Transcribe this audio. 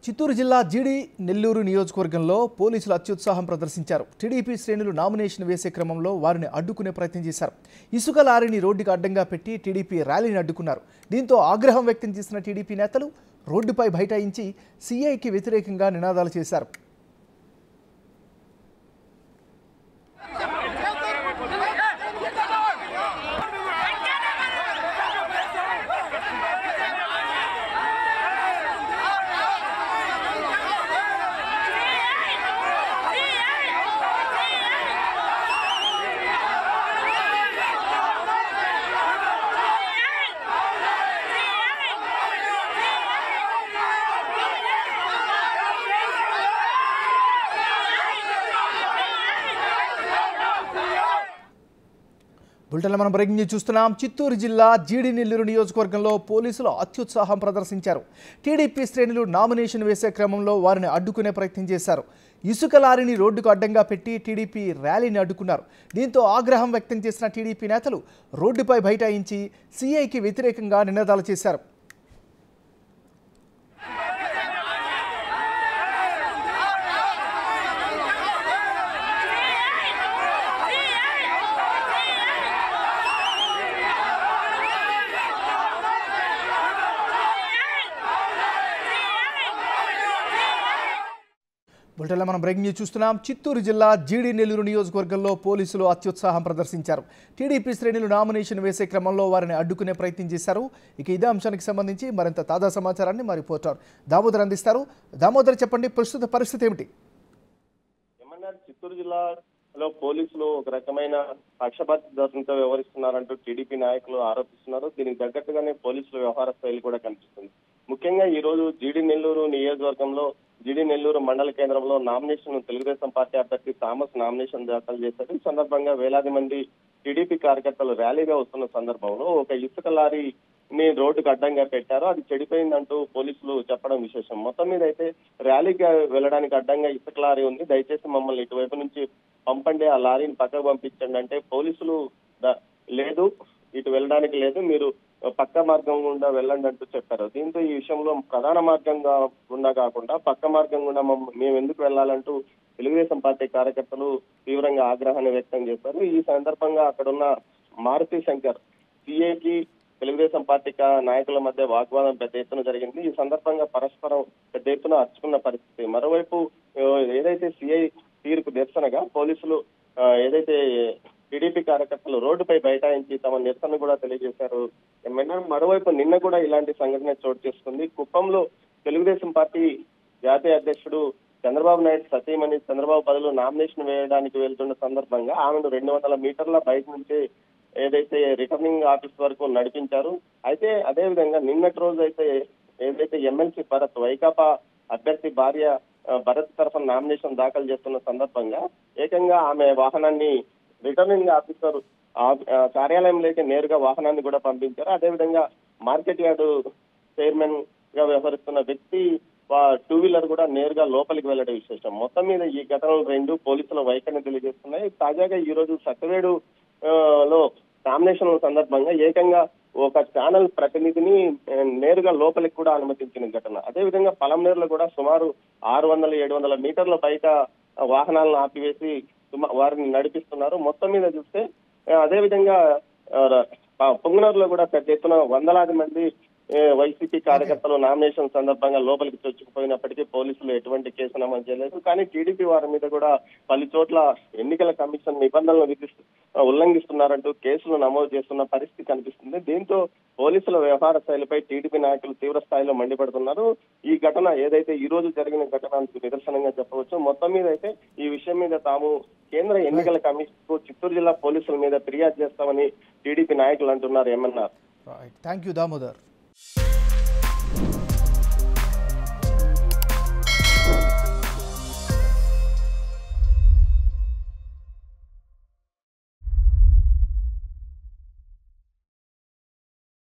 చిత్తూరు జిల్లా జీడి నెల్లూరు నియోజకవర్గంలో పోలీసులు అత్యుత్సాహం ప్రదర్శించారు. టీడీపీ శ్రేణులు నామినేషన్ వేసే క్రమంలో వారిని అడ్డుకునే ప్రయత్నం చేశారు. ఇసుక లారీని రోడ్డుకు అడ్డంగా పెట్టి టీడీపీ ర్యాలీని అడ్డుకున్నారు. దీంతో ఆగ్రహం వ్యక్తం చేసిన టీడీపీ నేతలు రోడ్డుపై బైఠాయించి సీఐకి వ్యతిరేకంగా నినాదాలు చేశారు. బులెటిన్లో మనం బ్రేకింగ్ న్యూస్ చూస్తున్నాం. చిత్తూరు జిల్లా జీడి నెల్లూరు నియోజకవర్గంలో పోలీసులు అత్యుత్సాహం ప్రదర్శించారు. టీడీపీ శ్రేణులు నామినేషన్ వేసే క్రమంలో వారిని అడ్డుకునే ప్రయత్నం చేశారు. ఇసుక లారీని రోడ్డుకు అడ్డంగా పెట్టి టీడీపీ ర్యాలీని అడ్డుకున్నారు. దీంతో ఆగ్రహం వ్యక్తం చేసిన టీడీపీ నేతలు రోడ్డుపై బైఠాయించి సీఐకి వ్యతిరేకంగా నినాదాలు చేశారు. బులెటిన్లో మనం బ్రేకింగ్ న్యూస్ చూస్తున్నాం. చిత్తూరు జిల్లా జీడి నెల్లూరు నియోజకవర్గంలో పోలీసులు అత్యుత్సాహం ప్రదర్శించారు. టీడీపీ శ్రేణులు నామినేషన్ వేసే క్రమంలో వారిని అడ్డుకునే ప్రయత్నం చేశారు. ఇక ఇదే అంశానికి సంబంధించి మరింత తాజా సమాచారాన్ని మా రిపోర్టర్ దామోదర్ అందిస్తారు. దామోదర్, చెప్పండి, ప్రస్తుత పరిస్థితి ఏమిటి? చిత్తూరు జిల్లాలో పోలీసులు ఒక రకమైన పక్షపాతిత్వంతో వ్యవహరిస్తున్నారంటూ టీడీపీ నాయకులు ఆరోపిస్తున్నారు. దీనికి తగ్గట్టుగానే పోలీసుల వ్యవహార శైలి కూడా కనిపిస్తుంది. ముఖ్యంగా ఈ రోజు జీడి నెల్లూరు నియోజకవర్గంలో జీడి నెల్లూరు మండల కేంద్రంలో నామినేషన్ తెలుగుదేశం పార్టీ అభ్యర్థి థామస్ నామినేషన్ దాఖలు చేశారు. ఈ సందర్భంగా వేలాది మంది టీడీపీ కార్యకర్తలు ర్యాలీగా వస్తున్న సందర్భంలో ఒక ఇసుక లారీని రోడ్డుకు అడ్డంగా పెట్టారు. అది చెడిపోయిందంటూ పోలీసులు చెప్పడం విశేషం. మొత్తం మీద అయితే ర్యాలీగా వెళ్ళడానికి అడ్డంగా ఇసుక లారీ ఉంది, దయచేసి మమ్మల్ని ఇటువైపు నుంచి పంపండి, ఆ లారీని పక్కకు పంపించండి అంటే పోలీసులు లేదు, ఇటు వెళ్ళడానికి లేదు, మీరు పక్క మార్గం గుండా వెళ్ళండి అంటూ చెప్పారు. దీంతో ఈ విషయంలో ప్రధాన మార్గంగా గుండా కాకుండా పక్క మార్గం గుండా మేము ఎందుకు వెళ్ళాలంటూ తెలుగుదేశం పార్టీ కార్యకర్తలు తీవ్రంగా ఆగ్రహాన్ని వ్యక్తం చేశారు. ఈ సందర్భంగా అక్కడున్న మారుతి శంకర్ సిఐకి తెలుగుదేశం పార్టీ నాయకుల మధ్య వాగ్వాదం పెద్ద ఎత్తున జరిగింది. ఈ సందర్భంగా పరస్పరం పెద్ద ఎత్తున అర్చుకున్న పరిస్థితి. మరోవైపు ఏదైతే సిఐ తీరుకు నిరసనగా పోలీసులు ఏదైతే టీడీపీ కార్యకర్తలు రోడ్డుపై బైఠాయించి తమ నిరసన కూడా తెలియజేశారు. మరోవైపు నిన్న కూడా ఇలాంటి సంఘటన చోటు చేసుకుంది. కుప్పంలో తెలుగుదేశం పార్టీ జాతీయ అధ్యక్షుడు చంద్రబాబు నాయుడు సతీమణి చంద్రబాబు బదులు నామినేషన్ వేయడానికి వెళ్తున్న సందర్భంగా ఆమెను 200 మీటర్ల బయట నుంచి ఏదైతే రిటర్నింగ్ ఆఫీస్ వరకు నడిపించారు. అయితే అదే విధంగా నిన్నటి రోజు అయితే ఏదైతే ఎమ్మెల్సీ భరత్ వైకాపా అభ్యర్థి భార్య భరత్ తరఫున నామినేషన్ దాఖలు చేస్తున్న సందర్భంగా ఏకంగా ఆమె వాహనాన్ని రిటర్నింగ్ ఆఫీసర్ కార్యాలయంలోకి నేరుగా వాహనాన్ని కూడా పంపించారు. అదేవిధంగా మార్కెట్ యార్డు చైర్మన్ గా వ్యవహరిస్తున్న వ్యక్తి 2-వీలర్ కూడా నేరుగా లోపలికి వెళ్లడం విశేషం. మొత్తం మీద ఈ ఘటనలు రెండు పోలీసుల వైఖరిని తెలియజేస్తున్నాయి. తాజాగా ఈ రోజు సత్యవేడు లో నామినేషన్ సందర్భంగా ఏకంగా ఒక ఛానల్ ప్రతినిధిని నేరుగా లోపలికి కూడా అనుమతించిన ఘటన. అదేవిధంగా పలంనేరులో కూడా సుమారు 600-700 మీటర్ల బయట వాహనాలను ఆపివేసి వారిని నడిపిస్తున్నారు. మొత్తం మీద చూస్తే అదేవిధంగా పొంగునూరులో కూడా పెద్ద ఎత్తున వందలాది మంది వైసీపీ కార్యకర్తలు నామినేషన్ సందర్భంగా లోపలికి చొచ్చుకుపోయినప్పటికీ పోలీసులు ఎటువంటి కేసు నమోదు చేయలేదు. కానీ టీడీపీ వారి మీద కూడా పలు చోట్ల ఎన్నికల కమిషన్ నిబంధనలు ఉల్లంఘిస్తున్నారంటూ కేసులు నమోదు చేస్తున్న పరిస్థితి కనిపిస్తుంది. దీంతో పోలీసుల వ్యవహార శైలిపై టీడీపీ నాయకులు తీవ్ర స్థాయిలో మండిపడుతున్నారు. ఈ ఘటన ఏదైతే ఈ రోజు జరిగిన ఘటనకు నిదర్శనంగా చెప్పవచ్చు. మొత్తం మీద అయితే ఈ విషయం మీద తాము కేంద్ర ఎన్నికల కమిషన్ కు చిత్తూరు జిల్లా పోలీసుల మీద ఫిర్యాదు చేస్తామని టీడీపీ నాయకులు అంటున్నారు. ఏమన్నారు? Thank you Damodar.